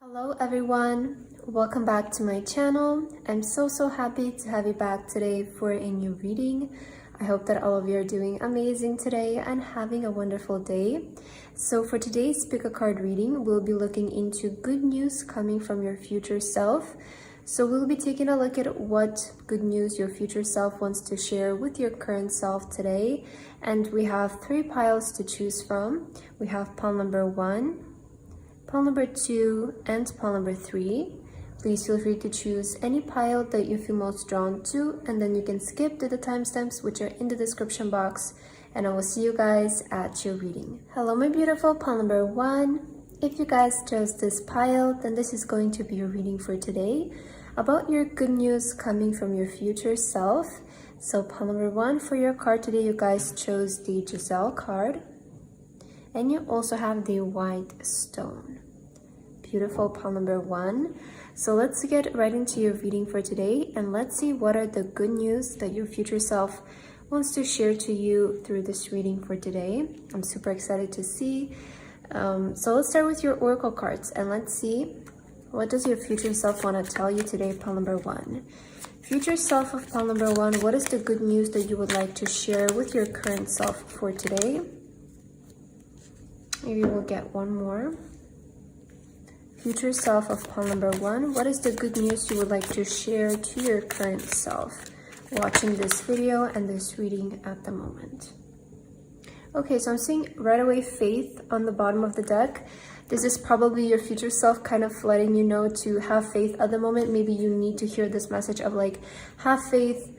Hello everyone, welcome back to my channel. I'm so happy to have you back today for a new reading. I hope that all of you are doing amazing today and having a wonderful day. So for today's pick a card reading, we'll be looking into good news coming from your future self. So we'll be taking a look at what good news your future self wants to share with your current self today. And we have 3 piles to choose from. We have pile number 1, pile number 2, and pile number 3. Please feel free to choose any pile that you feel most drawn to, and then you can skip to the timestamps which are in the description box, and I will see you guys at your reading. Hello my beautiful pile number 1. If you guys chose this pile, then this is going to be your reading for today about your good news coming from your future self. So pile number 1 for your card today, you guys chose the Giselle card. And you also have the white stone. Beautiful pile number 1. So let's get right into your reading for today, and let's see what are the good news that your future self wants to share to you through this reading for today. I'm super excited to see. So let's start with your oracle cards, and let's see what does your future self want to tell you today, pile number 1. Future self of pile number 1, what is the good news that you would like to share with your current self for today? Maybe we'll get one more. Future self of pile number 1, what is the good news you would like to share to your current self watching this video and this reading at the moment? Okay, so I'm seeing right away faith on the bottom of the deck. This is probably your future self kind of letting you know to have faith at the moment. Maybe you need to hear this message of like, have faith,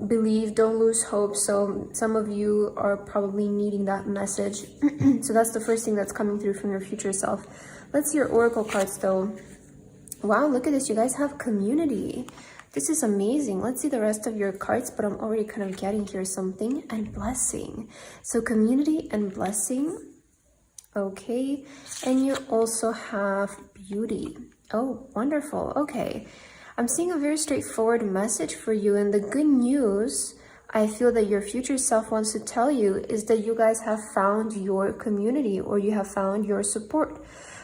believe, don't lose hope. So some of you are probably needing that message. So that's the first thing that's coming through from your future self. Let's see your oracle cards though. Wow, look at this, you guys have community. This is amazing. Let's see the rest of your cards, but I'm already kind of getting here something. And blessing. So community and blessing. Okay, and you also have beauty. Oh, wonderful. Okay, I'm seeing a very straightforward message for you, and the good news I feel that your future self wants to tell you is that you guys have found your community, or you have found your support.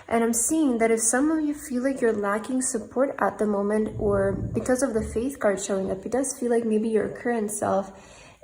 And I'm seeing that if some of you feel like you're lacking support at the moment, or because of the faith card showing up, it does feel like maybe your current self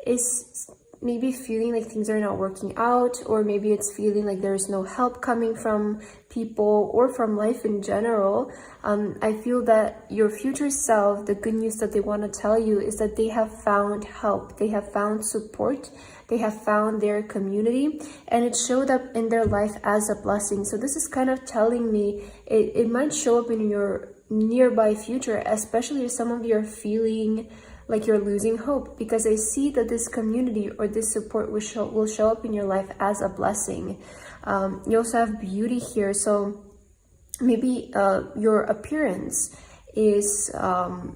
is maybe feeling like things are not working out, or maybe it's feeling like there's no help coming from people or from life in general. I feel that your future self, the good news that they want to tell you is that they have found help, they have found support, they have found their community, and it showed up in their life as a blessing. So this is kind of telling me it might show up in your nearby future, especially if some of you are feeling like you're losing hope, because I see that this community or this support will show up in your life as a blessing. You also have beauty here, so maybe your appearance is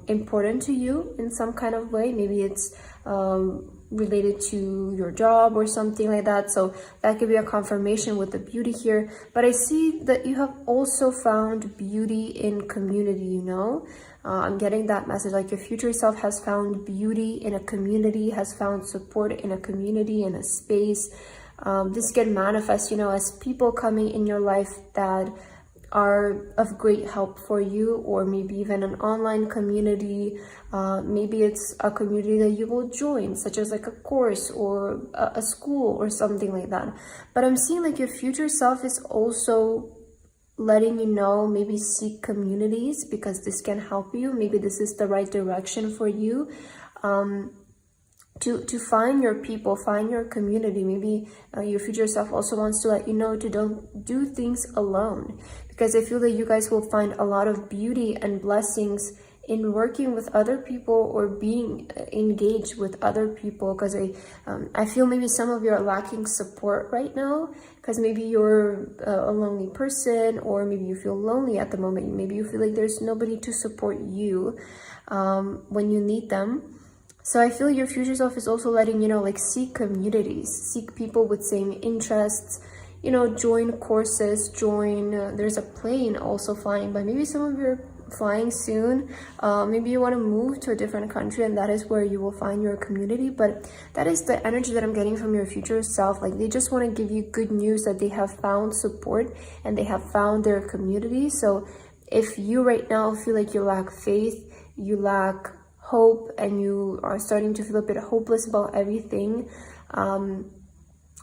important to you in some kind of way. Maybe it's related to your job or something like that, so that could be a confirmation with the beauty here. But I see that you have also found beauty in community, you know. I'm getting that message, like your future self has found beauty in a community, has found support in a community, in a space. This can manifest, you know, as people coming in your life that are of great help for you, or maybe even an online community. Maybe it's a community that you will join, such as like a course or a school or something like that. But I'm seeing like your future self is also letting you know, maybe seek communities, because this can help you. Maybe this is the right direction for you, to find your people, find your community. Maybe your future self also wants to let you know to don't do things alone, because I feel that you guys will find a lot of beauty and blessings in working with other people or being engaged with other people, because I feel maybe some of you are lacking support right now, because maybe you're a lonely person, or maybe you feel lonely at the moment. Maybe you feel like there's nobody to support you when you need them. So I feel your future self is also letting you know, like, seek communities, seek people with same interests, you know, join courses, join, there's a plane also flying by. Maybe some of you are flying soon. Maybe you want to move to a different country, and that is where you will find your community. But that is the energy that I'm getting from your future self. Like, they just want to give you good news that they have found support and they have found their community. So if you right now feel like you lack faith, you lack hope, and you are starting to feel a bit hopeless about everything,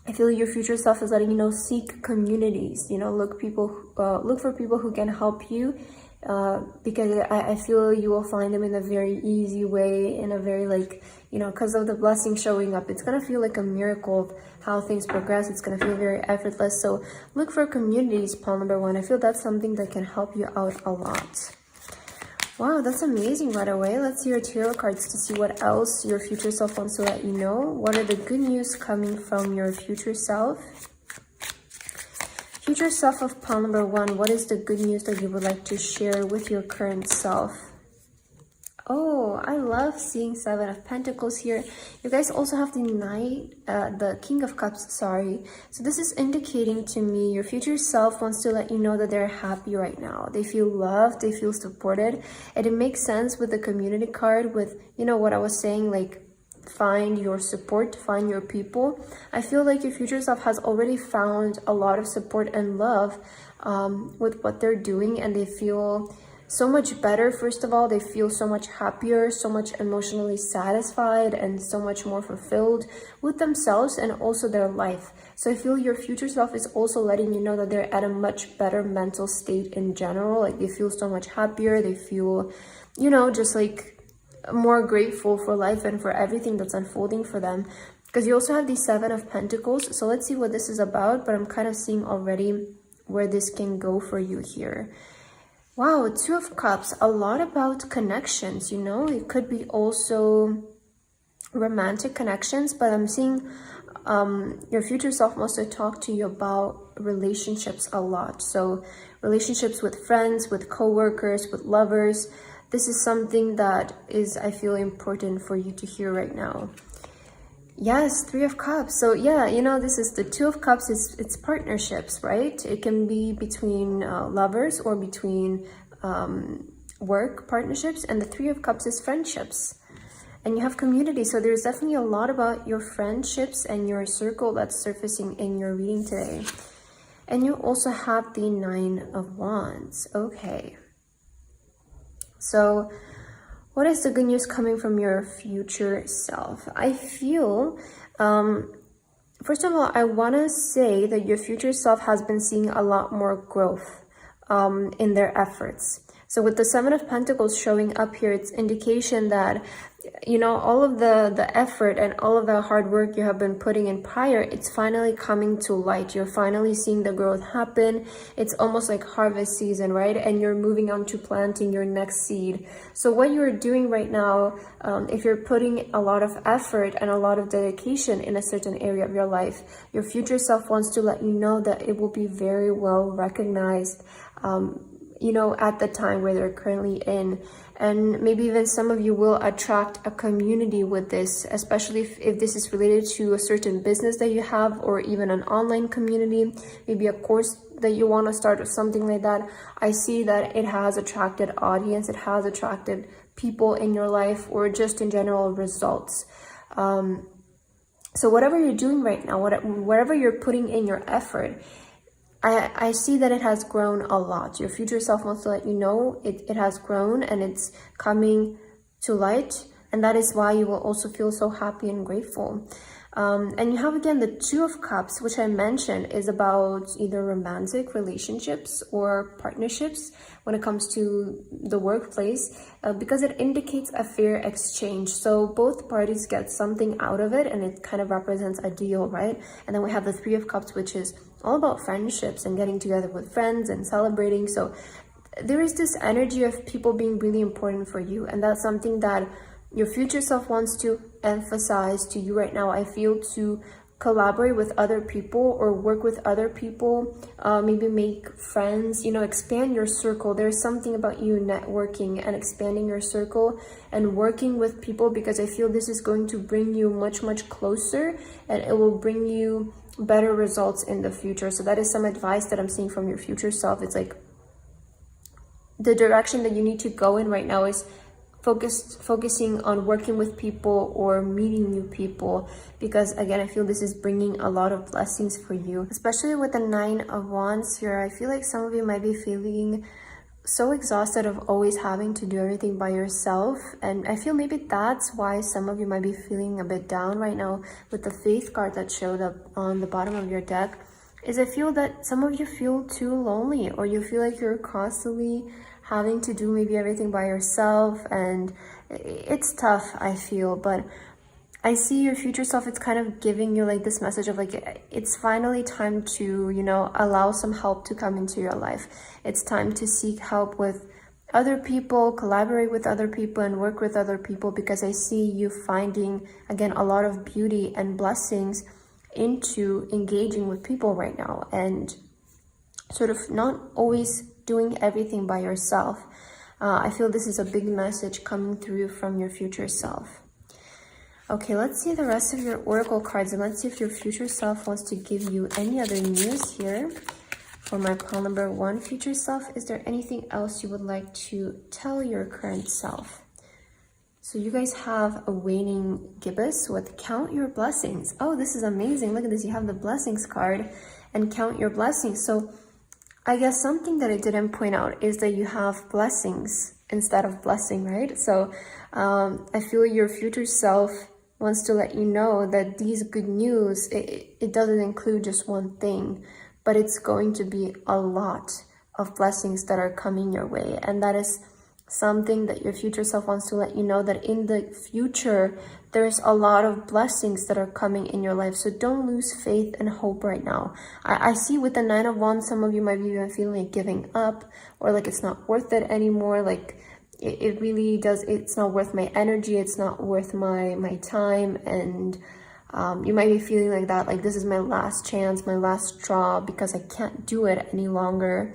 I feel your future self is letting you know, seek communities, you know, look for people who can help you, because I feel you will find them in a very easy way, in a very like, you know, because of the blessing showing up. It's going to feel like a miracle of how things progress. It's going to feel very effortless. So look for communities, pile number 1. I feel that's something that can help you out a lot. Wow, that's amazing right away. Let's see your tarot cards to see what else your future self wants to let you know. What are the good news coming from your future self? Future self of pile number 1, what is the good news that you would like to share with your current self? Oh, I love seeing 7 of Pentacles here. You guys also have the King of Cups, sorry. So this is indicating to me your future self wants to let you know that they're happy right now. They feel loved, they feel supported. And it makes sense with the community card with, you know, what I was saying, like find your support, find your people. I feel like your future self has already found a lot of support and love with what they're doing, and they feel so much better. First of all, they feel so much happier, so much emotionally satisfied, and so much more fulfilled with themselves and also their life. So I feel your future self is also letting you know that they're at a much better mental state in general. Like they feel so much happier. They feel, you know, just like more grateful for life and for everything that's unfolding for them. Because you also have the 7 of Pentacles. So let's see what this is about. But I'm kind of seeing already where this can go for you here. Wow, 2 of Cups, a lot about connections, you know, it could be also romantic connections, but I'm seeing your future self wants to talk to you about relationships a lot. So relationships with friends, with co-workers, with lovers. This is something that is, I feel, important for you to hear right now. Yes, 3 of Cups. So yeah, you know, this is the 2 of Cups. It's partnerships, right? It can be between lovers or between work partnerships. And the 3 of Cups is friendships. And you have community. So there's definitely a lot about your friendships and your circle that's surfacing in your reading today. And you also have the 9 of Wands. Okay. So what is the good news coming from your future self? I feel, first of all, I want to say that your future self has been seeing a lot more growth in their efforts. So with the 7 of Pentacles showing up here, it's indication that, you know, all of the effort and all of the hard work you have been putting in prior, it's finally coming to light. You're finally seeing the growth happen. It's almost like harvest season, right? And you're moving on to planting your next seed. So what you're doing right now, if you're putting a lot of effort and a lot of dedication in a certain area of your life, your future self wants to let you know that it will be very well recognized, you know, at the time where they're currently in. And maybe even some of you will attract a community with this, especially if this is related to a certain business that you have, or even an online community, maybe a course that you want to start or something like that. I see that it has attracted audience, it has attracted people in your life, or just in general results. So whatever you're doing right now, wherever you're putting in your effort, I see that it has grown a lot. Your future self wants to let you know it has grown and it's coming to light. And that is why you will also feel so happy and grateful. And you have, again, the 2 of Cups, which I mentioned is about either romantic relationships or partnerships when it comes to the workplace, because it indicates a fair exchange. So both parties get something out of it, and it kind of represents a deal, right? And then we have the 3 of Cups, which is all about friendships and getting together with friends and celebrating. So there is this energy of people being really important for you, and that's something that your future self wants to emphasize to you right now. I feel to collaborate with other people or work with other people, maybe make friends, you know, expand your circle. There's something about you networking and expanding your circle and working with people, because I feel this is going to bring you much, much closer, and it will bring you better results in the future. So that is some advice that I'm seeing from your future self. It's like the direction that you need to go in right now is focusing on working with people or meeting new people, because again, I feel this is bringing a lot of blessings for you, especially with the 9 of Wands here. I feel like some of you might be feeling so exhausted of always having to do everything by yourself. And I feel maybe that's why some of you might be feeling a bit down right now with the Faith card that showed up on the bottom of your deck. Is I feel that some of you feel too lonely, or you feel like you're constantly having to do maybe everything by yourself, and it's tough, I feel. But I see your future self, it's kind of giving you like this message of like, it's finally time to, you know, allow some help to come into your life. It's time to seek help with other people, collaborate with other people, and work with other people, because I see you finding, again, a lot of beauty and blessings into engaging with people right now, and sort of not always doing everything by yourself. I feel this is a big message coming through from your future self. Okay, let's see the rest of your oracle cards, and let's see if your future self wants to give you any other news here. For my pile number 1, future self, is there anything else you would like to tell your current self? So you guys have a waning gibbous with count your blessings. Oh, this is amazing. Look at this. You have the blessings card and count your blessings. So I guess something that I didn't point out is that you have blessings instead of blessing, right? So I feel your future self wants to let you know that these good news, it doesn't include just one thing, but it's going to be a lot of blessings that are coming your way. And that is something that your future self wants to let you know, that in the future, there's a lot of blessings that are coming in your life. So don't lose faith and hope right now. I see with the 9 of Wands, some of you might be even feeling like giving up, or like it's not worth it anymore. Like it really does, it's not worth my energy, it's not worth my time. And you might be feeling like that, like this is my last chance, my last straw, because I can't do it any longer.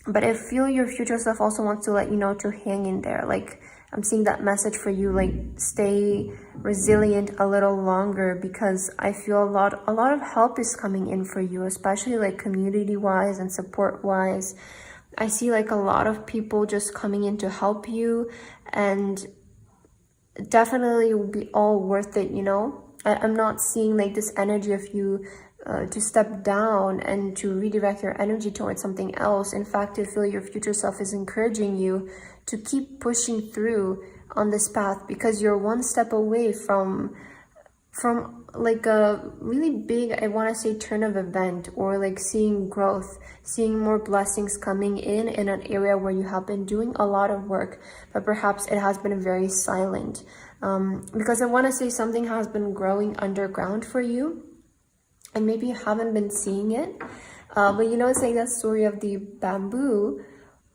But I feel your future self also wants to let you know to hang in there. Like I'm seeing that message for you, like stay resilient a little longer, because I feel a lot of help is coming in for you, especially like community wise and support wise. I see like a lot of people just coming in to help you, and definitely will be all worth it, you know. I'm not seeing like this energy of you to step down and to redirect your energy towards something else. In fact, I feel your future self is encouraging you to keep pushing through on this path, because you're one step away from like a really big, I want to say, turn of event, or like seeing growth, seeing more blessings coming in an area where you have been doing a lot of work, but perhaps it has been very silent. Because I want to say something has been growing underground for you, and maybe you haven't been seeing it. But you know, it's like that story of the bamboo,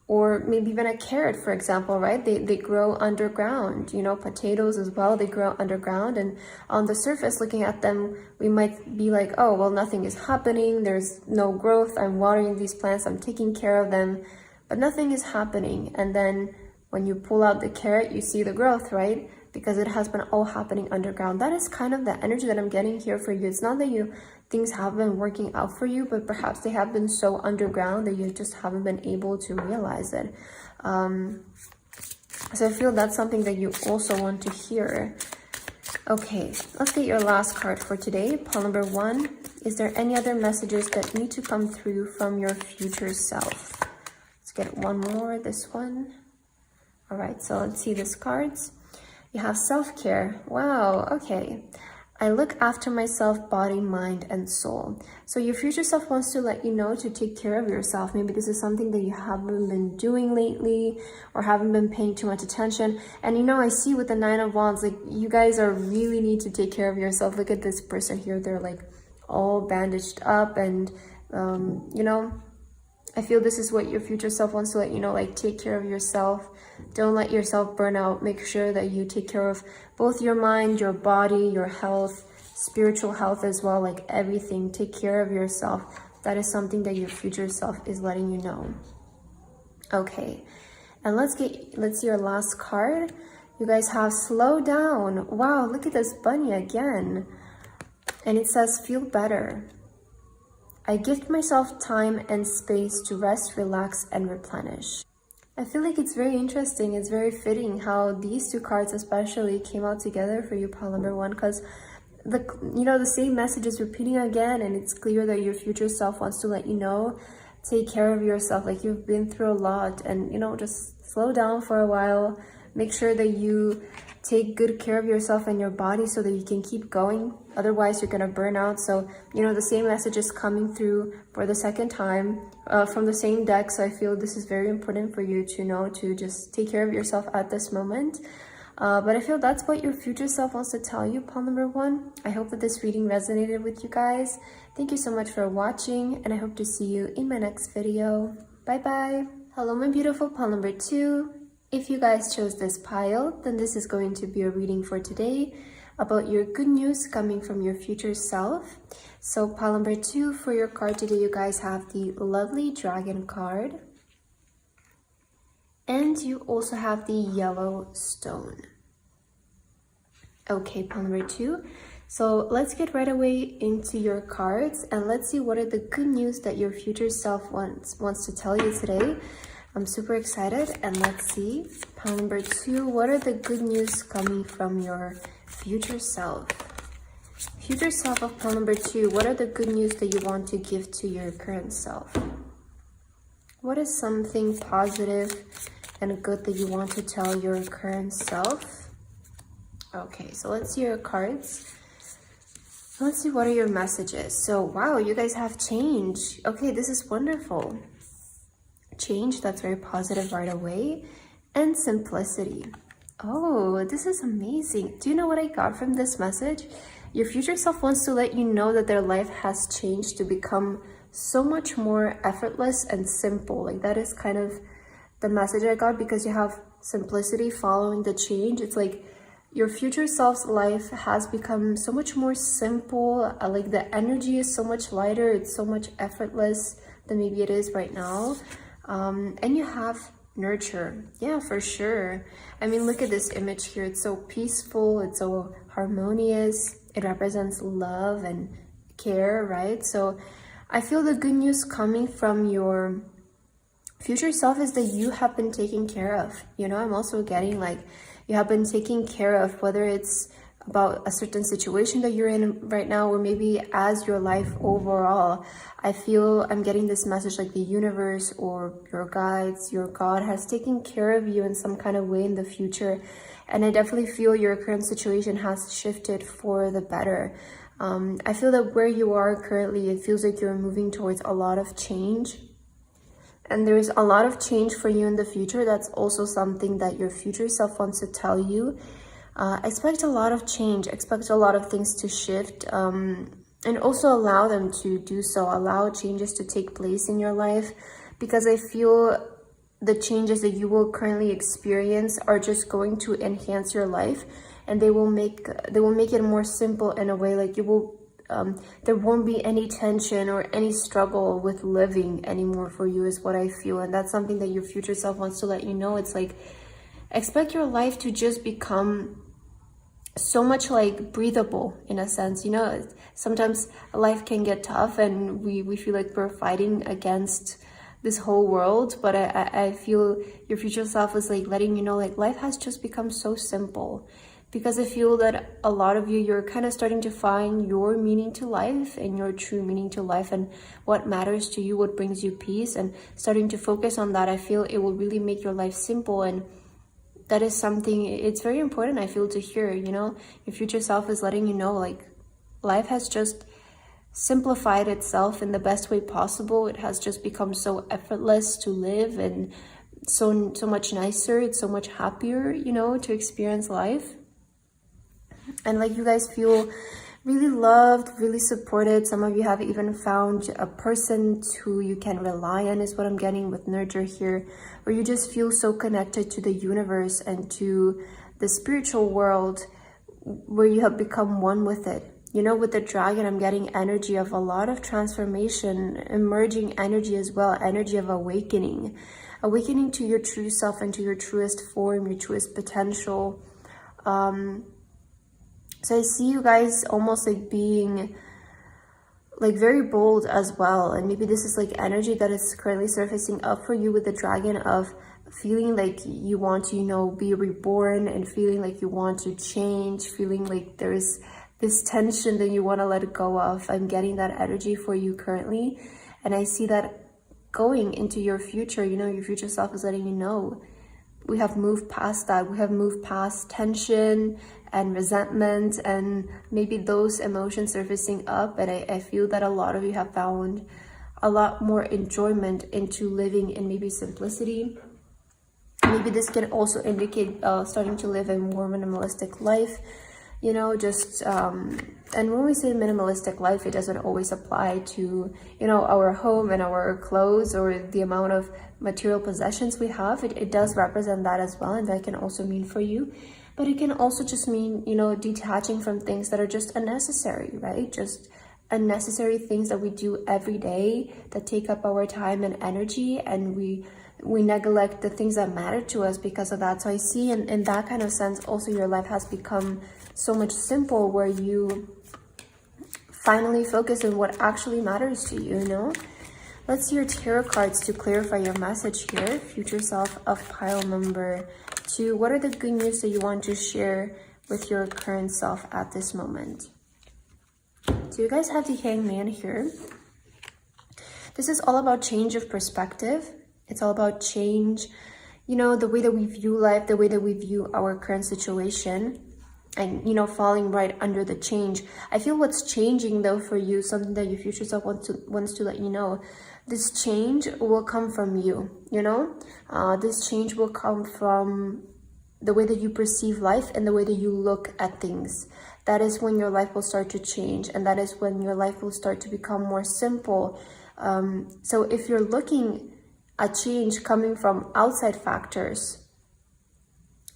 or maybe even a carrot, for example, right? They grow underground, you know, potatoes as well, they grow underground. And on the surface, looking at them, we might be like, oh, well, nothing is happening. There's no growth. I'm watering these plants. I'm taking care of them, but nothing is happening. And then when you pull out the carrot, you see the growth, right? Because it has been all happening underground. That is kind of the energy that I'm getting here for you. It's not that things have been working out for you, but perhaps they have been so underground that you just haven't been able to realize it. So I feel that's something that you also want to hear. Okay, let's get your last card for today. Pile number 1. Is there any other messages that need to come through from your future self? Let's get one more, this one. All right, so let's see these cards. You have self-care. Wow, okay. I look after myself, body, mind, and soul. So your future self wants to let you know to take care of yourself. Maybe this is something that you haven't been doing lately, or haven't been paying too much attention. And you know, I see with the 9 of Wands, like you guys are really need to take care of yourself. Look at this person here. They're like all bandaged up, and you know, I feel this is what your future self wants to let you know, like take care of yourself. Don't let yourself burn out. Make sure that you take care of both your mind, your body, your health, spiritual health as well, like everything. Take care of yourself. That is something that your future self is letting you know. Okay, and let's see your last card. You guys have slow down. Wow, look at this bunny again. And it says feel better. I gift myself time and space to rest, relax, and replenish. I feel like it's very interesting. It's very fitting how these two cards especially came out together for you, pile number 1, because the same message is repeating again, and it's clear that your future self wants to let you know take care of yourself. Like you've been through a lot, and you know, just slow down for a while. Make sure that you take good care of yourself and your body so that you can keep going. Otherwise, you're gonna burn out. So, you know, the same message is coming through for the second time from the same deck. So I feel this is very important for you to know to just take care of yourself at this moment. But I feel that's what your future self wants to tell you, pile number 1. I hope that this reading resonated with you guys. Thank you so much for watching, and I hope to see you in my next video. Bye bye. Hello, my beautiful pile number 2. If you guys chose this pile, then this is going to be a reading for today about your good news coming from your future self. So pile number 2, for your card today, you guys have the lovely dragon card. And you also have the yellow stone. Okay, pile number 2. So let's get right away into your cards and let's see what are the good news that your future self wants to tell you today. I'm super excited, and let's see. Pile number 2, what are the good news coming from your future self? Future self of pile number 2, what are the good news that you want to give to your current self? What is something positive and good that you want to tell your current self? Okay, so let's see your cards. Let's see what are your messages. So, wow, you guys have change. Okay, this is wonderful. Change, that's very positive right away. And simplicity. Oh, this is amazing. Do you know what I got from this message? Your future self wants to let you know that their life has changed to become so much more effortless and simple. Like that is kind of the message I got, because you have simplicity following the change. It's like your future self's life has become so much more simple. Like the energy is so much lighter. It's so much effortless than maybe it is right now. And you have nurture. Yeah, for sure. I mean, look at this image here. It's so peaceful. It's so harmonious. It represents love and care, right? So I feel the good news coming from your future self is that you have been taken care of. You know, I'm also getting like you have been taken care of, whether it's about a certain situation that you're in right now, or maybe as your life overall. I feel I'm getting this message like the universe or your guides, your God has taken care of you in some kind of way in the future. And I definitely feel your current situation has shifted for the better. I feel that where you are currently, it feels like you're moving towards a lot of change. And there's a lot of change for you in the future. That's also something that your future self wants to tell you. Expect a lot of change, expect a lot of things to shift, and also allow them to do so. Allow changes to take place in your life, because I feel the changes that you will currently experience are just going to enhance your life, and they will make it more simple in a way. Like you will there won't be any tension or any struggle with living anymore for you, is what I feel. And that's something that your future self wants to let you know. It's like, expect your life to just become so much like breathable in a sense. You know, sometimes life can get tough and we feel like we're fighting against this whole world, but I feel your future self is like letting you know, like life has just become so simple. Because I feel that a lot of you're kind of starting to find your meaning to life and your true meaning to life and what matters to you, what brings you peace, and starting to focus on that. I feel it will really make your life simple, and that is something, it's very important, I feel, to hear. You know, your future self is letting you know, like, life has just simplified itself in the best way possible. It has just become so effortless to live, and so much nicer. It's so much happier, you know, to experience life. And like you guys feel really loved, really supported. Some of you have even found a person who you can rely on, is what I'm getting with nurture here, where you just feel so connected to the universe and to the spiritual world, where you have become one with it. You know, with the dragon, I'm getting energy of a lot of transformation, emerging energy as well, energy of awakening to your true self and to your truest form, your truest potential. So I see you guys almost like being like very bold as well. And maybe this is like energy that is currently surfacing up for you with the dragon, of feeling like you want to, you know, be reborn, and feeling like you want to change, feeling like there's this tension that you want to let go of. I'm getting that energy for you currently. And I see that going into your future. You know, your future self is letting you know we have moved past that. We have moved past tension and resentment and maybe those emotions surfacing up. And I feel that a lot of you have found a lot more enjoyment into living in maybe simplicity. Maybe this can also indicate starting to live a more minimalistic life, you know, just and when we say minimalistic life, it doesn't always apply to, you know, our home and our clothes or the amount of material possessions we have. It does represent that as well, and that can also mean for you. But it can also just mean, you know, detaching from things that are just unnecessary, right? Just unnecessary things that we do every day that take up our time and energy, and we neglect the things that matter to us because of that. So I see in that kind of sense also your life has become so much simple, where you finally focus on what actually matters to you, you know? Let's see your tarot cards to clarify your message here. Future self of pile number 2. What are the good news that you want to share with your current self at this moment? So you guys have the Hangman here. This is all about change of perspective. It's all about change, you know, the way that we view life, the way that we view our current situation, and, you know, falling right under the change. I feel what's changing though for you, something that your future self wants to let you know, this change will come from you, you know, this change will come from the way that you perceive life and the way that you look at things. That is when your life will start to change, and that is when your life will start to become more simple. So if you're looking at change coming from outside factors,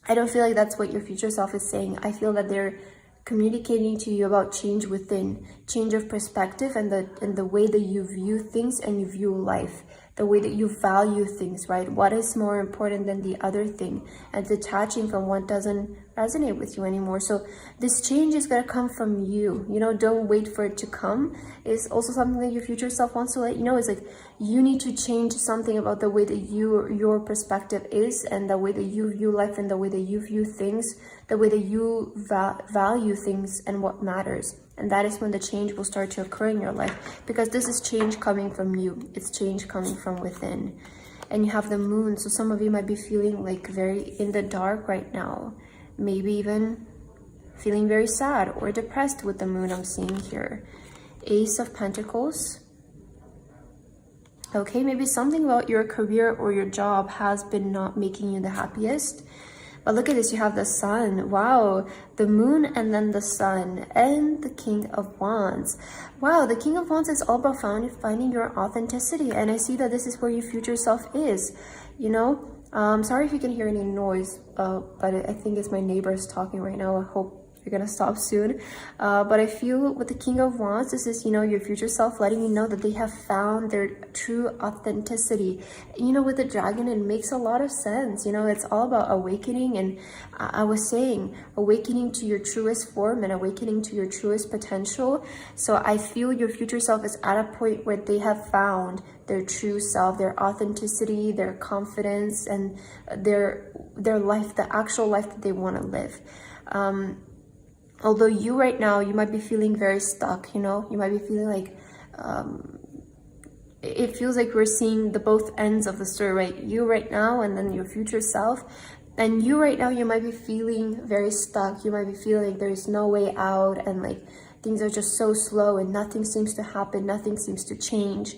I don't feel like that's what your future self is saying. I feel that they're communicating to you about change within, change of perspective, and the way that you view things and you view life, the way that you value things, right? What is more important than the other thing, and detaching from what doesn't resonate with you anymore. So this change is going to come from you, you know, don't wait for it to come. It's also something that your future self wants to let you know. Is like, you need to change something about the way that your perspective is, and the way that you view life, and the way that you view things, the way that you value things and what matters. And that is when the change will start to occur in your life, because this is change coming from you. It's change coming from within. And you have the moon, so some of you might be feeling like very in the dark right now, maybe even feeling very sad or depressed with the moon I'm seeing here. Ace of Pentacles. Okay, maybe something about your career or your job has been not making you the happiest. But look at this, you have the sun. Wow, the moon and then the sun and the King of Wands. Wow, the King of Wands is all about finding your authenticity. And I see that this is where your future self is, you know. Sorry if you can hear any noise, but I think it's my neighbors talking right now. I hope you're gonna stop soon. But I feel with the King of Wands, this is, you know, your future self letting you know that they have found their true authenticity. You know, with the dragon, it makes a lot of sense. You know, it's all about awakening. And I was saying, awakening to your truest form and awakening to your truest potential. So I feel your future self is at a point where they have found their true self, their authenticity, their confidence, and their life, the actual life that they want to live. Although you right now, you might be feeling very stuck, you know, you might be feeling like, it feels like we're seeing the both ends of the story, right? You right now, and then your future self. And you right now, you might be feeling very stuck. You might be feeling like there's no way out, and like things are just so slow and nothing seems to happen, nothing seems to change.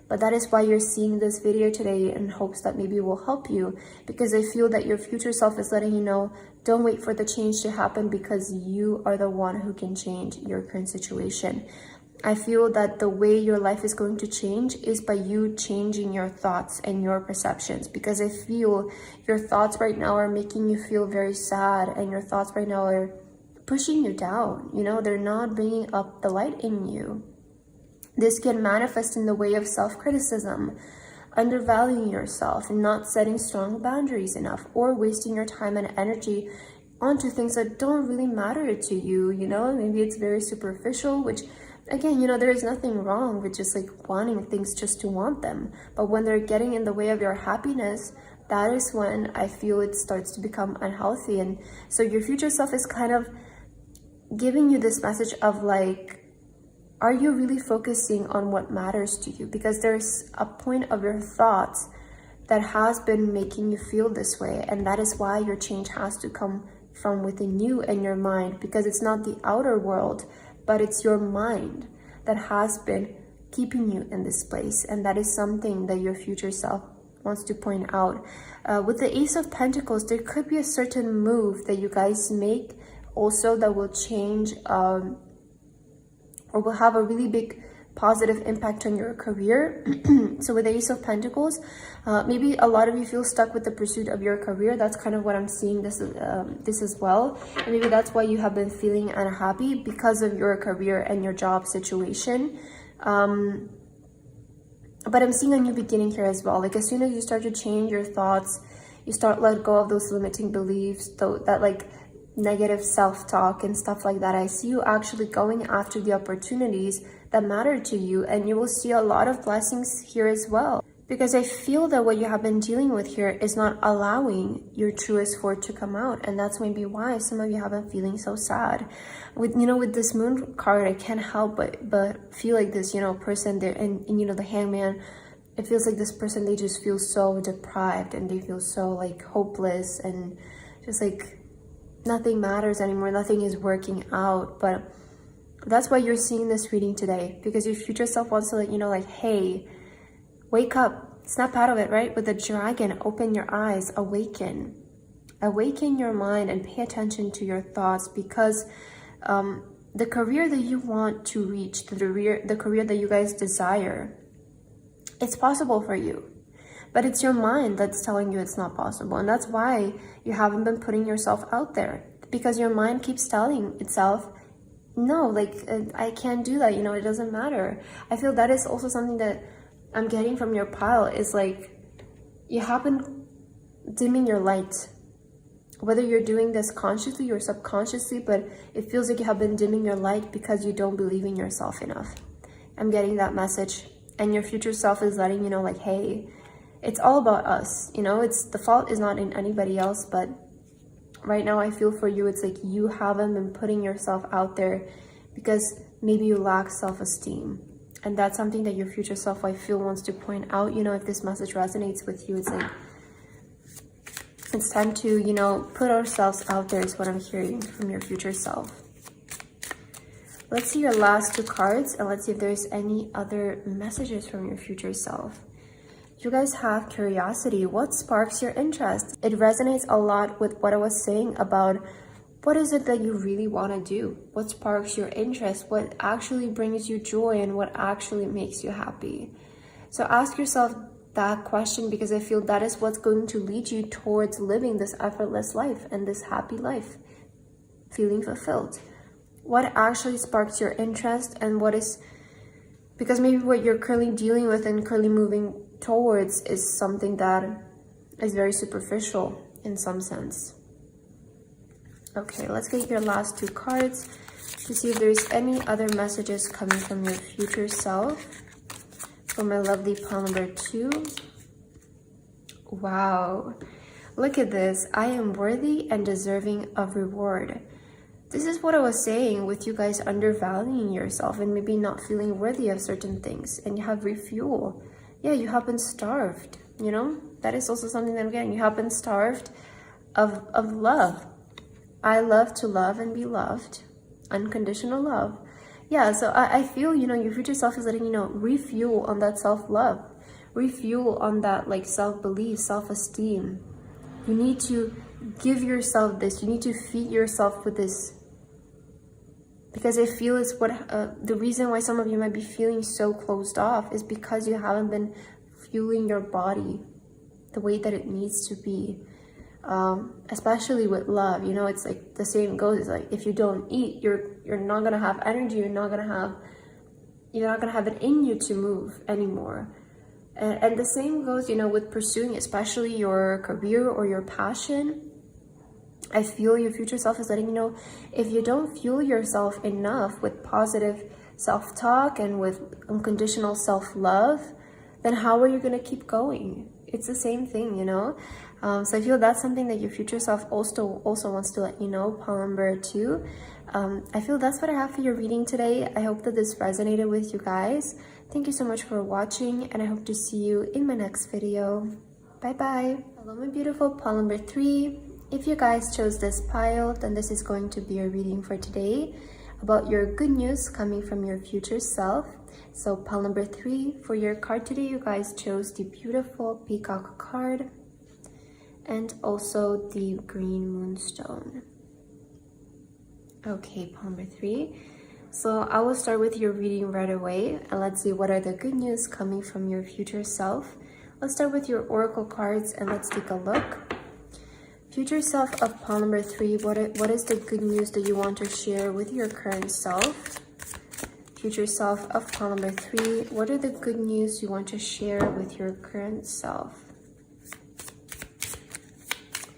But that is why you're seeing this video today, in hopes that maybe it will help you, because I feel that your future self is letting you know, don't wait for the change to happen, because you are the one who can change your current situation. I feel that the way your life is going to change is by you changing your thoughts and your perceptions, because I feel your thoughts right now are making you feel very sad, and your thoughts right now are pushing you down. You know, they're not bringing up the light in you. This can manifest in the way of self-criticism, undervaluing yourself, and not setting strong boundaries enough, or wasting your time and energy onto things that don't really matter to you. You know, maybe it's very superficial, which again, you know, there is nothing wrong with just like wanting things just to want them. But when they're getting in the way of your happiness, that is when I feel it starts to become unhealthy. And so your future self is kind of giving you this message of like, are you really focusing on what matters to you? Because there's a point of your thoughts that has been making you feel this way, and that is why your change has to come from within you and your mind, because it's not the outer world, but it's your mind that has been keeping you in this place. And that is something that your future self wants to point out. With the Ace of Pentacles, there could be a certain move that you guys make also that will change or will have a really big positive impact on your career. So with the Ace of Pentacles, maybe a lot of you feel stuck with the pursuit of your career. That's kind of what I'm seeing this as well. And maybe that's why you have been feeling unhappy, because of your career and your job situation. But I'm seeing a new beginning here as well. Like as soon as you start to change your thoughts, you start let go of those limiting beliefs, that like negative self-talk and stuff like that. I see you actually going after the opportunities that matter to you, and you will see a lot of blessings here as well. Because I feel that what you have been dealing with here is not allowing your truest force to come out, and that's maybe why some of you have been feeling so sad. With with this Moon card, I can't help but feel like this person there, and the Hangman. It feels like this person, they just feel so deprived, and they feel so like hopeless, and just like nothing matters anymore, nothing is working out. But that's why you're seeing this reading today, because your future self wants to let you know, like, hey, wake up, snap out of it, right? With the Dragon, open your eyes, awaken your mind, and pay attention to your thoughts, because the career that you want to reach, the career that you guys desire, it's possible for you. But it's your mind that's telling you it's not possible. And that's why you haven't been putting yourself out there, because your mind keeps telling itself, no, like, I can't do that. It doesn't matter. I feel that is also something that I'm getting from your pile, is like, you have been dimming your light. Whether you're doing this consciously or subconsciously, but it feels like you have been dimming your light because you don't believe in yourself enough. I'm getting that message. And your future self is letting you know, like, hey, it's all about us. It's the fault is not in anybody else, but right now I feel for you, it's like you haven't been putting yourself out there because maybe you lack self-esteem. And that's something that your future self, I feel, wants to point out. If this message resonates with you, it's like, it's time to, put ourselves out there, is what I'm hearing from your future self. Let's see your last two cards, and let's see if there's any other messages from your future self. You guys have curiosity. What sparks your interest? It resonates a lot with what I was saying about what is it that you really want to do? What sparks your interest? What actually brings you joy, and what actually makes you happy? So ask yourself that question, because I feel that is what's going to lead you towards living this effortless life and this happy life, feeling fulfilled. What actually sparks your interest, and what is, because maybe what you're currently dealing with and currently moving towards is something that is very superficial in some sense. Okay, let's get your last two cards to see if there's any other messages coming from your future self. For my lovely pile number 2. Wow, look at this. I am worthy and deserving of reward. This is what I was saying with you guys undervaluing yourself and maybe not feeling worthy of certain things, and you have refuel. Yeah, you have been starved, that is also something that I'm getting. You have been starved of love. I love to love and be loved. Unconditional love. Yeah, so I feel, your future self is letting you know, refuel on that self-love. Refuel on that, like, self-belief, self-esteem. You need to give yourself this. You need to feed yourself with this. Because I feel it's what the reason why some of you might be feeling so closed off is because you haven't been fueling your body the way that it needs to be. Especially with love, it's like the same goes. It's like, if you don't eat, you're not gonna have energy. You're not gonna have it in you to move anymore. And the same goes, with pursuing, especially your career or your passion. I feel your future self is letting you know, if you don't fuel yourself enough with positive self-talk and with unconditional self-love, then how are you going to keep going? it's the same thing, you know. So I feel that's something that your future self also wants to let you know, pile number 2. I feel that's what I have for your reading today. I hope that this resonated with you guys. Thank you so much for watching, and I hope to see you in my next video. Bye bye. Hello my beautiful pile number 3. If you guys chose this pile, then this is going to be your reading for today about your good news coming from your future self. So pile number 3, for your card today, you guys chose the beautiful peacock card and also the green moonstone. Okay, pile number 3. So I will start with your reading right away, and let's see what are the good news coming from your future self. Let's start with your oracle cards and let's take a look. Future self of pile number 3, what is the good news that you want to share with your current self? Future self of pile number 3, what are the good news you want to share with your current self?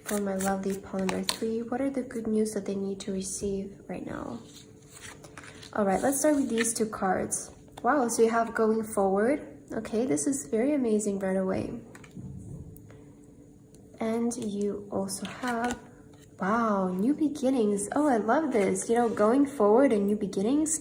For my lovely pile number 3, what are the good news that they need to receive right now? All right, let's start with these 2 cards. Wow, so you have going forward. Okay, this is very amazing right away. And you also have, wow, new beginnings. Oh, I love this. You know, going forward and new beginnings.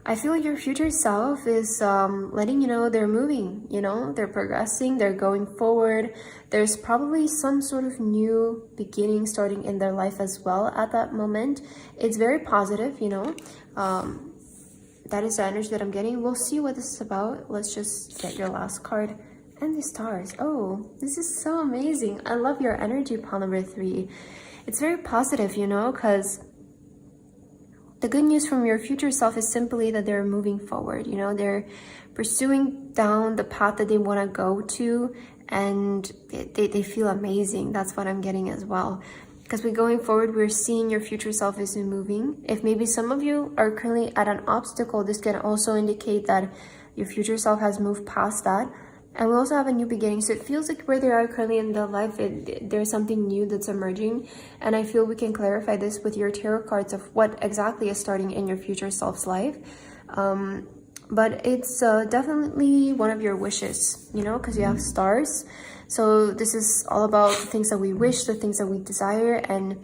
I feel your future self is letting you know they're moving, you know, they're progressing, they're going forward. There's probably some sort of new beginning starting in their life as well at that moment. It's very positive, you know. That is the energy that I'm getting. We'll see what this is about. Let's just get your last card. And the stars. Oh, this is so amazing. I love your energy, pile number 3. It's very positive, you know, because the good news from your future self is simply that they're moving forward. You know, they're pursuing down the path that they want to go to, and they feel amazing. That's what I'm getting as well. Because we're going forward, we're seeing your future self is moving. If maybe some of you are currently at an obstacle, this can also indicate that your future self has moved past that. And we also have a new beginning. So it feels like where they are currently in their life, there's something new that's emerging. And I feel we can clarify this with your tarot cards of what exactly is starting in your future self's life. But it's definitely one of your wishes, you know, because you have stars. So this is all about the things that we wish, the things that we desire, and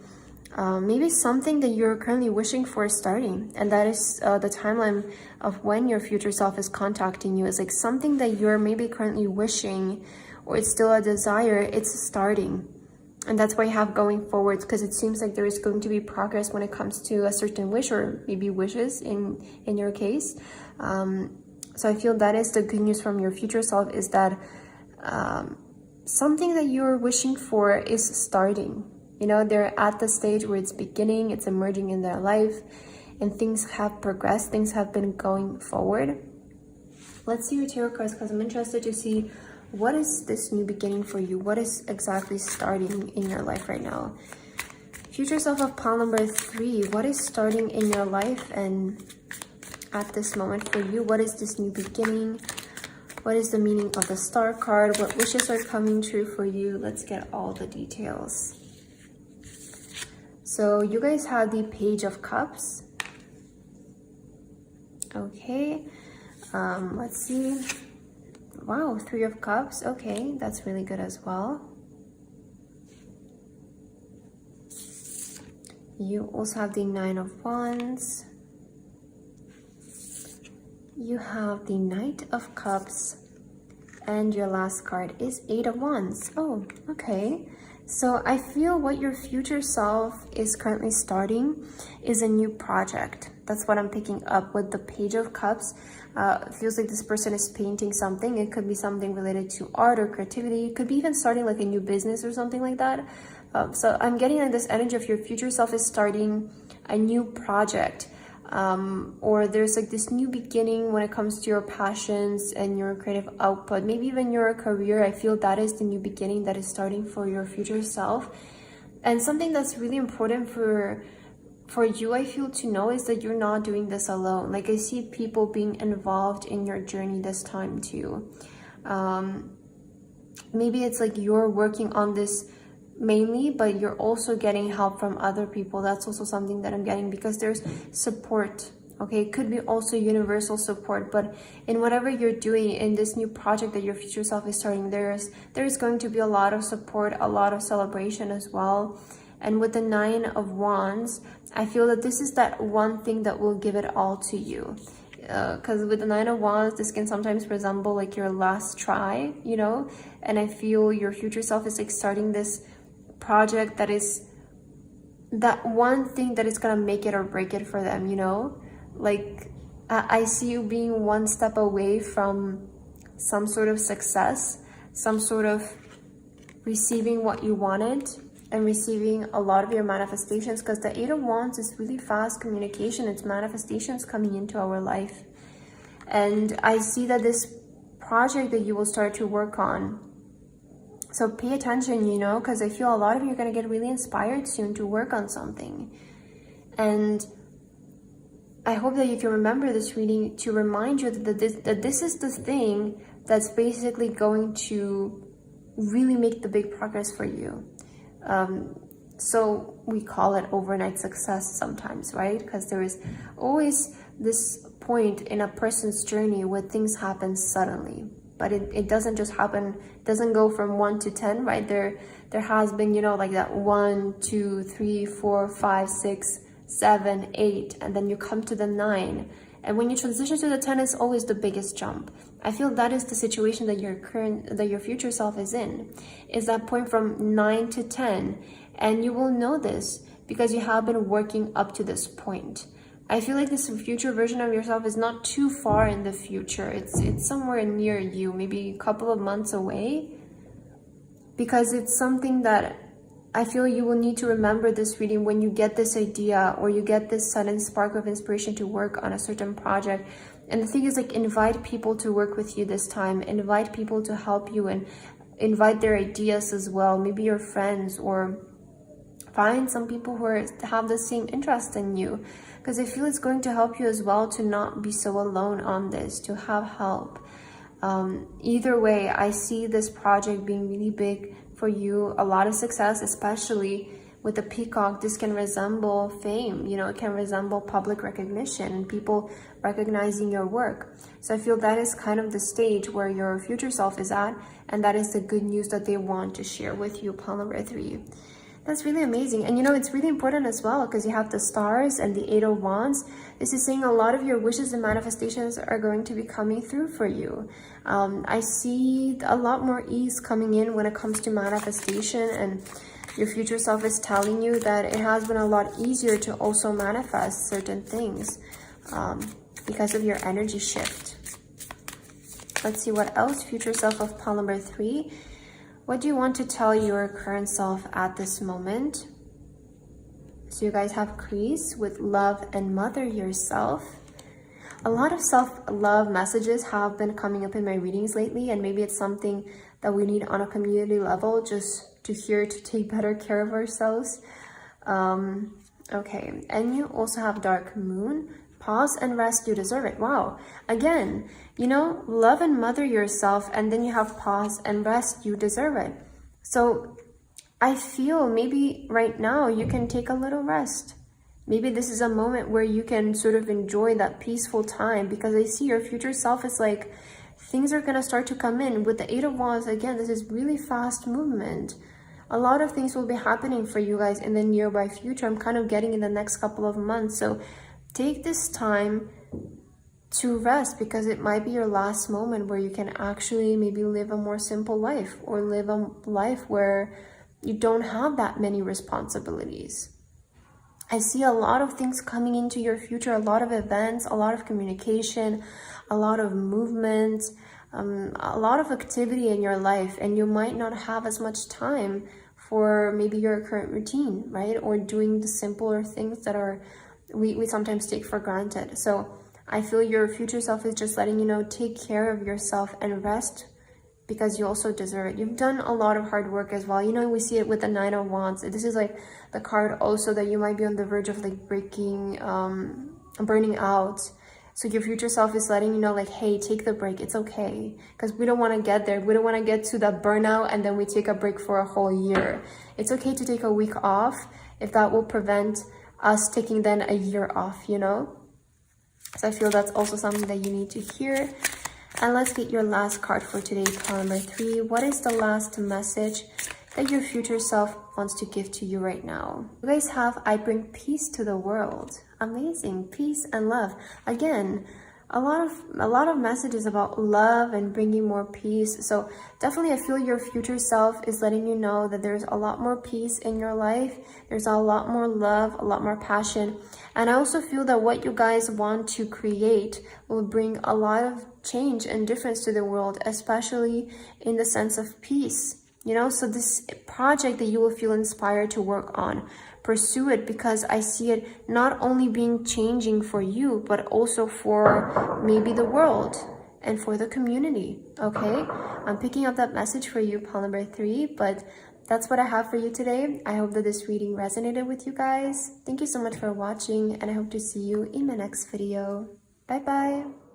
maybe something that you're currently wishing for is starting. And that is the timeline of when your future self is contacting you. It's like something that you're maybe currently wishing, or it's still a desire, it's starting. And that's why you have going forwards, because it seems like there is going to be progress when it comes to a certain wish, or maybe wishes in your case. So I feel that is the good news from your future self, is that something that you're wishing for is starting. You know, they're at the stage where it's beginning, it's emerging in their life, and things have progressed, things have been going forward. Let's see your tarot cards, because I'm interested to see what is this new beginning for you. What is exactly starting in your life right now? Future self of pile number 3, what is starting in your life and at this moment for you? What is this new beginning? What is the meaning of the star card? What wishes are coming true for you? Let's get all the details. So you guys have the Page of Cups. Okay, let's see. Wow, 3 of Cups. Okay, that's really good as well. You also have the 9 of Wands. You have the Knight of Cups. And your last card is 8 of Wands. Oh, okay. So I feel what your future self is currently starting is a new project. That's what I'm picking up with the Page of Cups. It feels like this person is painting something. It could be something related to art or creativity. It could be even starting like a new business or something like that. So I'm getting like this energy of your future self is starting a new project. Or there's like this new beginning when it comes to your passions and your creative output, maybe even your career. I feel that is the new beginning that is starting for your future self. And something that's really important for you, I feel, to know is that you're not doing this alone. Like, I see people being involved in your journey this time too. Maybe it's like you're working on this mainly, but you're also getting help from other people. That's also something that I'm getting, because there's support Okay, it could be also universal support, but in whatever you're doing in this new project that your future self is starting, there's going to be a lot of support, a lot of celebration as well. And with the 9 of Wands, I feel that this is that one thing that will give it all to you. Because with the 9 of Wands, this can sometimes resemble like your last try, you know? And I feel your future self is like starting this project that is that one thing that is gonna make it or break it for them, you know? Like, I see you being one step away from some sort of success, some sort of receiving what you wanted and receiving a lot of your manifestations, because the 8 of Wands is really fast communication. It's manifestations coming into our life. And I see that this project that you will start to work on, so pay attention, you know, because I feel a lot of you are going to get really inspired soon to work on something. And I hope that you can remember this reading to remind you that this is the thing that's basically going to really make the big progress for you. So we call it overnight success sometimes, right? Because there is always this point in a person's journey where things happen suddenly, but it doesn't just happen, doesn't go from 1 to 10, right? There has been, you know, like that 1, 2, 3, 4, 5, 6, 7, 8, and then you come to the 9. And when you transition to the 10, it's always the biggest jump. I feel that is the situation that your future self is in, is that point from 9 to 10. And you will know this because you have been working up to this point. I feel like this future version of yourself is not too far in the future. It's somewhere near you, maybe a couple of months away, because it's something that I feel you will need to remember this reading when you get this idea or you get this sudden spark of inspiration to work on a certain project. And the thing is, like, invite people to work with you this time. Invite people to help you and invite their ideas as well. Maybe your friends, or find some people who have the same interest in you. Because I feel it's going to help you as well to not be so alone on this, to have help. Either way, I see this project being really big for you, a lot of success, especially with the peacock. This can resemble fame, you know, it can resemble public recognition and people recognizing your work. So I feel that is kind of the stage where your future self is at, and that is the good news that they want to share with you, pile number 3. That's really amazing. And you know, it's really important as well because you have the stars and the 8 of Wands. This is saying a lot of your wishes and manifestations are going to be coming through for you. I see a lot more ease coming in when it comes to manifestation, and your future self is telling you that it has been a lot easier to also manifest certain things because of your energy shift. Let's see what else. Future self of pile number 3. What do you want to tell your current self at this moment? So you guys have crease with love and mother yourself. A lot of self-love messages have been coming up in my readings lately, and maybe it's something that we need on a community level just to hear to take better care of ourselves. Okay, and you also have dark moon. Pause and rest, you deserve it. Wow. Again, you know, love and mother yourself, and then you have pause and rest, you deserve it. So I feel maybe right now you can take a little rest. Maybe this is a moment where you can sort of enjoy that peaceful time, because I see your future self is like, things are going to start to come in. With the 8 of Wands, again, this is really fast movement. A lot of things will be happening for you guys in the nearby future. I'm kind of getting in the next couple of months. So take this time to rest, because it might be your last moment where you can actually maybe live a more simple life, or live a life where you don't have that many responsibilities. I see a lot of things coming into your future, a lot of events, a lot of communication, a lot of movement, a lot of activity in your life, and you might not have as much time for maybe your current routine, right? Or doing the simpler things that are we sometimes take for granted. So I feel your future self is just letting you know, take care of yourself and rest, because you also deserve it. You've done a lot of hard work as well. You know, we see it with the 9 of Wands. This is like the card also that you might be on the verge of like breaking, burning out. So your future self is letting you know, like, hey, take the break. It's okay. Because we don't want to get there. We don't want to get to that burnout and then we take a break for a whole year. It's okay to take a week off if that will prevent us taking then a year off, you know? So I feel that's also something that you need to hear. And let's get your last card for today, pile number 3. What is the last message that your future self wants to give to you right now? You guys have, I bring peace to the world. Amazing. Peace and love. Again, a lot of messages about love and bringing more peace. So definitely I feel your future self is letting you know that there's a lot more peace in your life. There's a lot more love, a lot more passion. And I also feel that what you guys want to create will bring a lot of change and difference to the world, especially in the sense of peace. You know, so this project that you will feel inspired to work on, pursue it, because I see it not only being changing for you, but also for maybe the world and for the community. Okay, I'm picking up that message for you, pile number 3, but that's what I have for you today. I hope that this reading resonated with you guys. Thank you so much for watching, and I hope to see you in my next video. Bye bye.